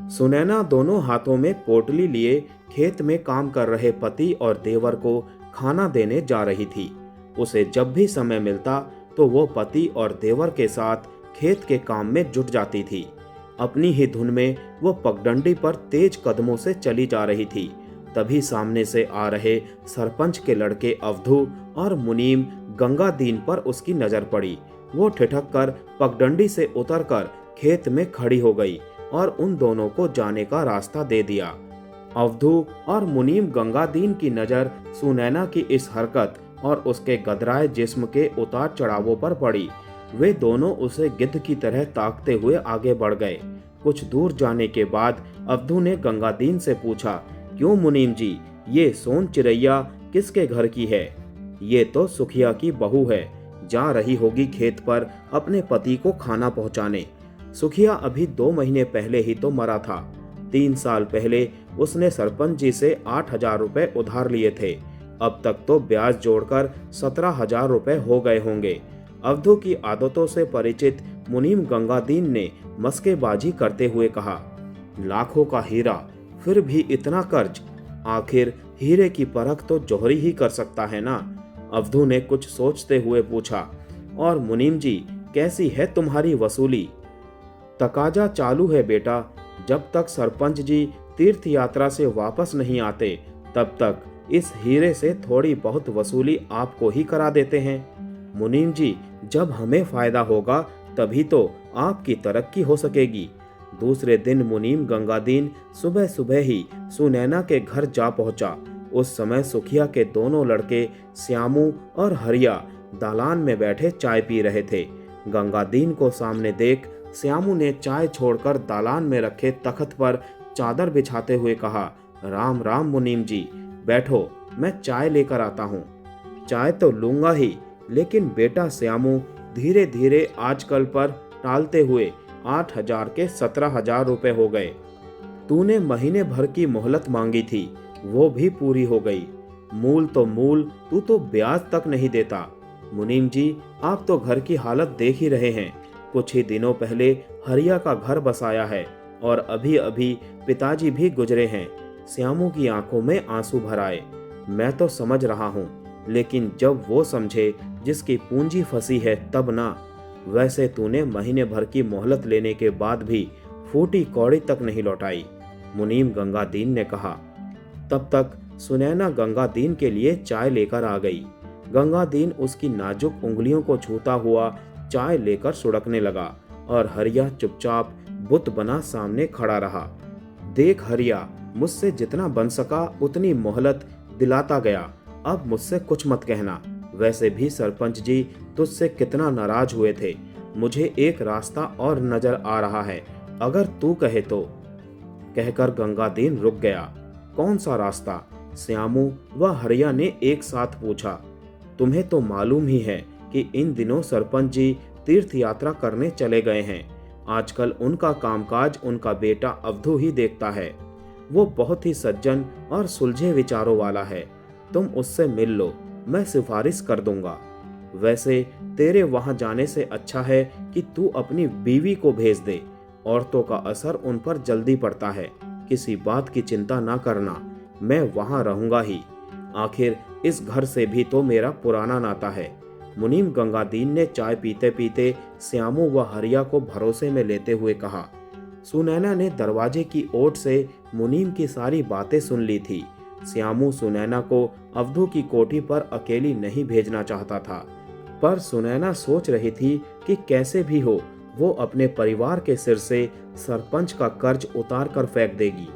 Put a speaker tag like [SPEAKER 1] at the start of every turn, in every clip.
[SPEAKER 1] सुनैना दोनों हाथों में पोटली लिए खेत में काम कर रहे पति और देवर को खाना देने जा रही थी। उसे जब भी समय मिलता तो वो पति और देवर के साथ खेत के काम में जुट जाती थी। अपनी ही धुन में वो पगडंडी पर तेज कदमों से चली जा रही थी। तभी सामने से आ रहे सरपंच के लड़के अवधू और मुनीम गंगादीन पर उसकी नजर पड़ी। वो ठिठक कर पगडंडी से उतरकर खेत में खड़ी हो गई और उन दोनों को जाने का रास्ता दे दिया। अवधू और मुनीम गंगादीन की नजर सुनैना की इस हरकत और उसके गदराए जिस्म के उतार चढ़ावों पर पड़ी। वे दोनों उसे गिद्ध की तरह ताकते हुए आगे बढ़ गए। कुछ दूर जाने के बाद अवधू ने गंगादीन से पूछा, क्यों मुनीम जी, ये सोन चिरैया किसके घर की है? ये तो सुखिया की बहू है, जा रही होगी खेत पर अपने पति को खाना पहुंचाने। सुखिया अभी 2 महीने पहले ही तो मरा था। 3 साल पहले उसने सरपंच जी से 8,000 रुपए उधार लिए थे। अब तक तो ब्याज जोड़कर 17,000 रुपए हो गए होंगे। अवधू की आदतों से परिचित मुनीम गंगादीन ने मस्केबाजी करते हुए कहा, लाखों का हीरा, फिर भी इतना कर्ज? आखिर हीरे की परख तो जौहरी ही कर सकता है ना? अवधू ने कुछ सोचते हुए पूछा, और मुनीम जी, कैसी है तुम्हारी वसूली? तकाजा चालू है बेटा। जब तक सरपंच जी तीर्थ यात्रा से वापस नहीं आते तब तक इस हीरे से थोड़ी बहुत वसूली आपको ही करा देते हैं। मुनीम जी, जब हमें फायदा होगा तभी तो आपकी तरक्की हो सकेगी। दूसरे दिन मुनीम गंगादीन सुबह सुबह ही सुनैना के घर जा पहुंचा। उस समय सुखिया के दोनों लड़के श्यामू और हरिया दालान में बैठे चाय पी रहे थे। गंगादीन को सामने देख श्यामू ने चाय छोड़कर दालान में रखे तख्त पर चादर बिछाते हुए कहा, राम राम मुनीम जी, बैठो, मैं चाय लेकर आता हूँ। चाय तो लूंगा ही, लेकिन बेटा श्यामू, धीरे धीरे आजकल पर टालते हुए 8,000 के 17,000 रुपए हो गए। तूने महीने भर की मोहलत मांगी थी, वो भी पूरी हो गई। मूल तो मूल, तू तो ब्याज तक नहीं देता। मुनीम जी, आप तो घर की हालत देख ही रहे हैं। कुछ ही दिनों पहले हरिया का घर बसाया है और अभी अभी पिताजी भी गुजरे हैं। श्यामू की आंखों में आंसू भर आए। मैं तो समझ रहा हूँ, लेकिन जब वो समझे जिसकी पूंजी फंसी है तब ना। वैसे तूने महीने भर की मोहलत लेने के बाद भी फूटी कौड़ी तक नहीं लौटाई, मुनीम गंगादीन ने कहा। तब तक सुनैना गंगादीन के लिए चाय लेकर आ गई। गंगादीन उसकी नाजुक उंगलियों को छूता हुआ चाय लेकर सुड़कने लगा और हरिया चुपचाप बुत बना सामने खड़ा रहा। देख हरिया, मुझसे जितना बन सका उतनी मोहलत दिलाता गया, अब मुझसे कुछ मत कहना। वैसे भी सरपंच जी तुझसे कितना नाराज हुए थे। मुझे एक रास्ता और नजर आ रहा है, अगर तू कहे तो। कहकर गंगादीन रुक गया। कौन सा रास्ता? श्यामू व हरिया ने एक साथ पूछा। तुम्हें तो मालूम ही है कि इन दिनों सरपंच जी तीर्थ यात्रा करने चले गए हैं। आजकल उनका कामकाज उनका बेटा अवधू ही देखता है। वो बहुत ही सज्जन और सुलझे विचारों वाला है। तुम उससे मिल लो, मैं सिफारिश कर दूंगा। वैसे तेरे वहां जाने से अच्छा है कि तू अपनी बीवी को भेज दे। औरतों का असर उन पर जल्दी पड़ता है। किसी बात की चिंता ना करना, मैं वहां रहूंगा ही। आखिर इस घर से भी तो मेरा पुराना नाता है। मुनीम गंगादीन ने चाय पीते पीते श्यामू व हरिया को भरोसे में लेते हुए कहा। सुनैना ने दरवाजे की ओट से मुनीम की सारी बातें सुन ली थी। श्यामू सुनैना को अवधू की कोठी पर अकेली नहीं भेजना चाहता था, पर सुनैना सोच रही थी कि कैसे भी हो वो अपने परिवार के सिर से सरपंच का कर्ज उतार कर फेंक देगी।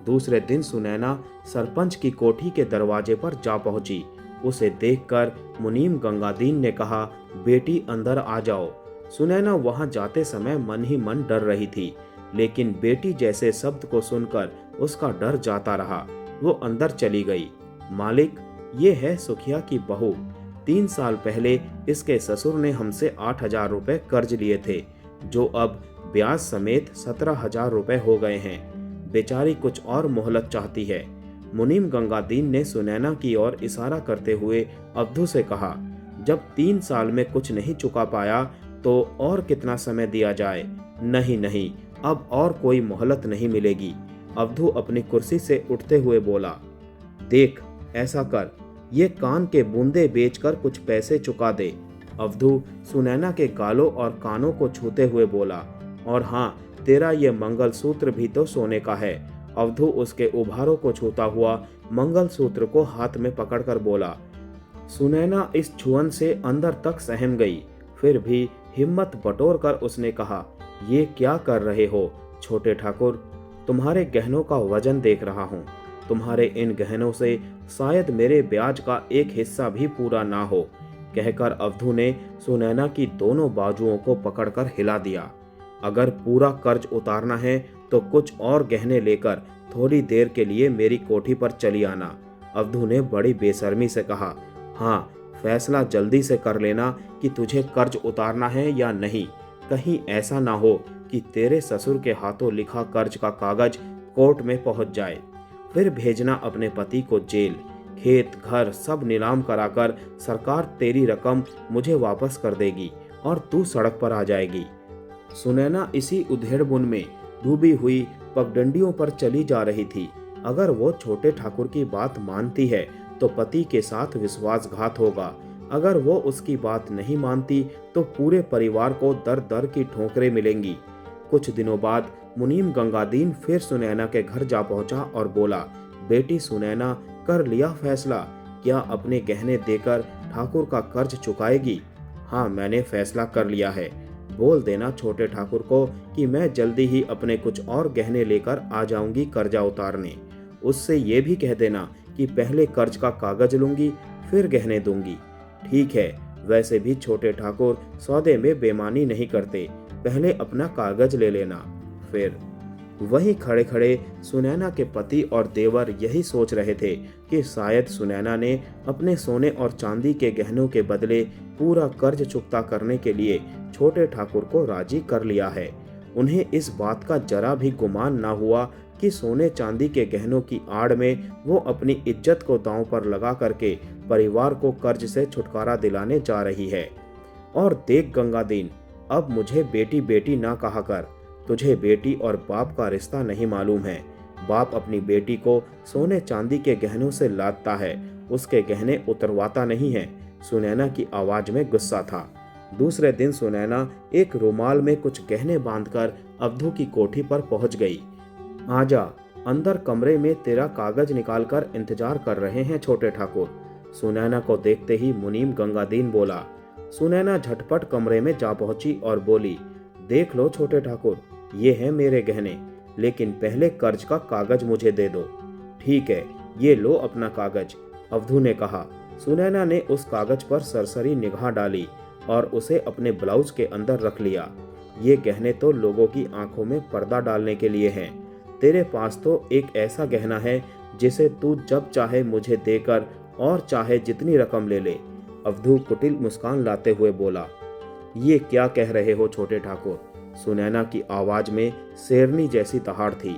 [SPEAKER 1] दूसरे दिन सुनैना सरपंच की कोठी के दरवाजे पर जा पहुंची। उसे देखकर मुनीम गंगादीन ने कहा, बेटी अंदर आ जाओ। सुनैना वहां जाते समय मन ही मन डर रही थी, लेकिन बेटी जैसे शब्द को सुनकर उसका डर जाता रहा। वो अंदर चली गई। मालिक, ये है सुखिया की बहू। 3 साल पहले इसके ससुर ने हमसे 8,000 रुपए कर्ज लिए थे, जो अब ब्याज समेत 17,000 रुपए हो गए हैं। बेचारी कुछ और मोहलत चाहती है। मुनीम गंगादीन ने सुनैना की ओर इशारा करते हुए अवधू से कहा, जब 3 साल में कुछ नहीं चुका पाया तो और कितना समय दिया जाए? नहीं नहीं, अब और कोई मोहलत नहीं मिलेगी। अवधू अपनी कुर्सी से उठते हुए बोला, देख, ऐसा कर, ये कान के बूंदे बेचकर कुछ पैसे चुका दे। अवधू सुनैना के गालों और कानों को छूते हुए बोला, और हाँ, तेरा ये मंगलसूत्र भी तो सोने का है। अवधू उसके उभारों को छूता हुआ मंगलसूत्र को हाथ में पकड़कर बोला। सुनैना इस छुअन से अंदर तक सहम गई। फिर भी हिम्मत बटोरकर उसने कहा, ये क्या कर रहे हो छोटे ठाकुर? तुम्हारे गहनों का वजन देख रहा हूँ। तुम्हारे इन गहनों से शायद मेरे ब्याज का एक हिस्सा भी पूरा ना हो। कहकर अवधू ने सुनैना की दोनों बाजुओं को पकड़कर हिला दिया। अगर पूरा कर्ज उतारना है तो कुछ और गहने लेकर थोड़ी देर के लिए मेरी कोठी पर चली आना। अवधू ने बड़ी बेशर्मी से कहा, हाँ, फैसला जल्दी से कर लेना कि तुझे कर्ज उतारना है या नहीं। कहीं ऐसा ना हो कि तेरे ससुर के हाथों लिखा कर्ज का कागज कोर्ट में पहुंच जाए। फिर भेजना अपने पति को जेल। खेत घर सब नीलाम कराकर सरकार तेरी रकम मुझे वापस कर देगी और तू सड़क पर आ जाएगी। सुनैना इसी उधेड़बुन में डूबी हुई पगडंडियों पर चली जा रही थी। अगर वो छोटे ठाकुर की बात मानती है तो पति के साथ विश्वासघात होगा। अगर वो उसकी बात नहीं मानती तो पूरे परिवार को दर दर की ठोकरें मिलेंगी। कुछ दिनों बाद मुनीम गंगादीन फिर सुनैना के घर जा पहुंचा और बोला, बेटी सुनैना, कर लिया फैसला? क्या अपने गहने देकर ठाकुर का कर्ज चुकाएगी? हाँ, मैंने फैसला कर लिया है। बोल देना छोटे ठाकुर को कि मैं जल्दी ही अपने कुछ और गहने लेकर आ जाऊंगी कर्जा उतारने। उससे ये भी कह देना कि पहले कर्ज का कागज लूंगी, फिर गहने दूंगी। ठीक है, वैसे भी छोटे ठाकुर सौदे में बेईमानी नहीं करते। पहले अपना कागज ले लेना। फिर वहीं खड़े खड़े सुनैना के पति और देवर यही सोच रहे थे कि शायद सुनैना ने अपने सोने और चांदी के गहनों के बदले पूरा कर्ज चुकता करने के लिए छोटे ठाकुर को राजी कर लिया है। उन्हें इस बात का जरा भी गुमान ना हुआ कि सोने चांदी के गहनों की आड़ में वो अपनी इज्जत को दांव पर लगा करके परिवार को कर्ज से छुटकारा दिलाने जा रही है। और देख गंगादीन, अब मुझे बेटी बेटी ना कहा कर। तुझे बेटी और बाप का रिश्ता नहीं मालूम है। बाप अपनी बेटी को सोने चांदी के गहनों से लादता है, उसके गहने उतरवाता नहीं है। सुनैना की आवाज में गुस्सा था। दूसरे दिन सुनैना एक रुमाल में कुछ गहने बांधकर अवधू की कोठी पर पहुंच गई। आजा, अंदर कमरे में तेरा कागज निकालकर इंतजार कर रहे हैं छोटे ठाकुर। सुनैना को देखते ही मुनीम गंगादीन बोला। सुनैना झटपट कमरे में जा पहुंची और बोली, देख लो छोटे ठाकुर, ये हैं मेरे गहने, लेकिन पहले कर्ज का कागज मुझे दे दो। ठीक है, ये लो अपना कागज, अवधू ने कहा। सुनैना ने उस कागज पर सरसरी निगाह डाली और उसे अपने ब्लाउज के अंदर रख लिया। ये गहने तो लोगों की आंखों में पर्दा डालने के लिए हैं। तेरे पास तो एक ऐसा गहना है जिसे तू जब चाहे मुझे देकर और चाहे जितनी रकम ले ले। अवधू कुटिल मुस्कान लाते हुए बोला। ये क्या कह रहे हो छोटे ठाकुर? सुनैना की आवाज में शेरनी जैसी दहाड़ थी।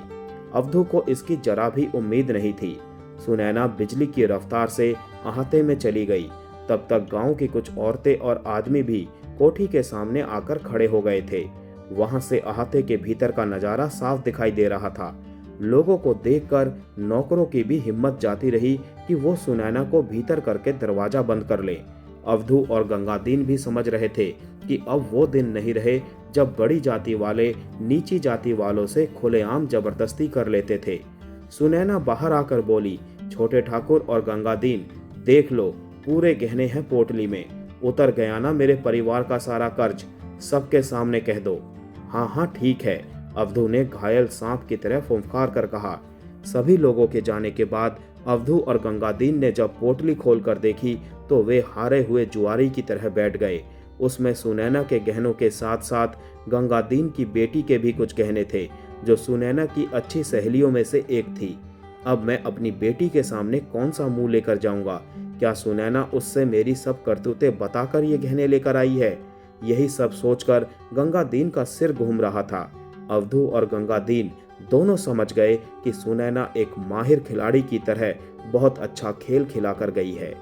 [SPEAKER 1] अवधू को इसकी जरा भी उम्मीद नहीं थी। सुनैना बिजली की रफ्तार से अहाते में चली गई। तब तक गांव की कुछ औरतें और आदमी भी कोठी के सामने आकर खड़े हो गए थे। वहां से अहाते के भीतर का नजारा साफ दिखाई दे रहा था। लोगों को देखकर नौकरों की भी हिम्मत जाती रही कि वो सुनैना को भीतर करके दरवाजा बंद कर ले। अवधू और गंगादीन भी समझ रहे थे कि अब वो दिन नहीं रहे जब बड़ी जाति वाले नीची जाति वालों से खुलेआम जबरदस्ती कर लेते थे। सुनैना बाहर आकर बोली, छोटे ठाकुर और गंगादीन, देख लो, पूरे गहने हैं पोटली में। उतर गया ना मेरे परिवार का सारा कर्ज? सबके सामने कह दो। हाँ हाँ ठीक है, अवधू ने घायल सांप की तरह फुंफकार कर कहा। सभी लोगों के जाने के बाद अवधू और गंगादीन ने जब पोटली खोलकर देखी तो वे हारे हुए जुआरी की तरह बैठ गए। उसमें सुनैना के गहनों के साथ साथ गंगादीन की बेटी के भी कुछ गहने थे, जो सुनैना की अच्छी सहेलियों में से एक थी। अब मैं अपनी बेटी के सामने कौन सा मुंह लेकर जाऊंगा? क्या सुनैना उससे मेरी सब करतूतें बताकर ये गहने लेकर आई है? यही सब सोचकर गंगादीन का सिर घूम रहा था। अवधू और गंगादीन दोनों समझ गए कि सुनैना एक माहिर खिलाड़ी की तरह बहुत अच्छा खेल खिलाकर गई है।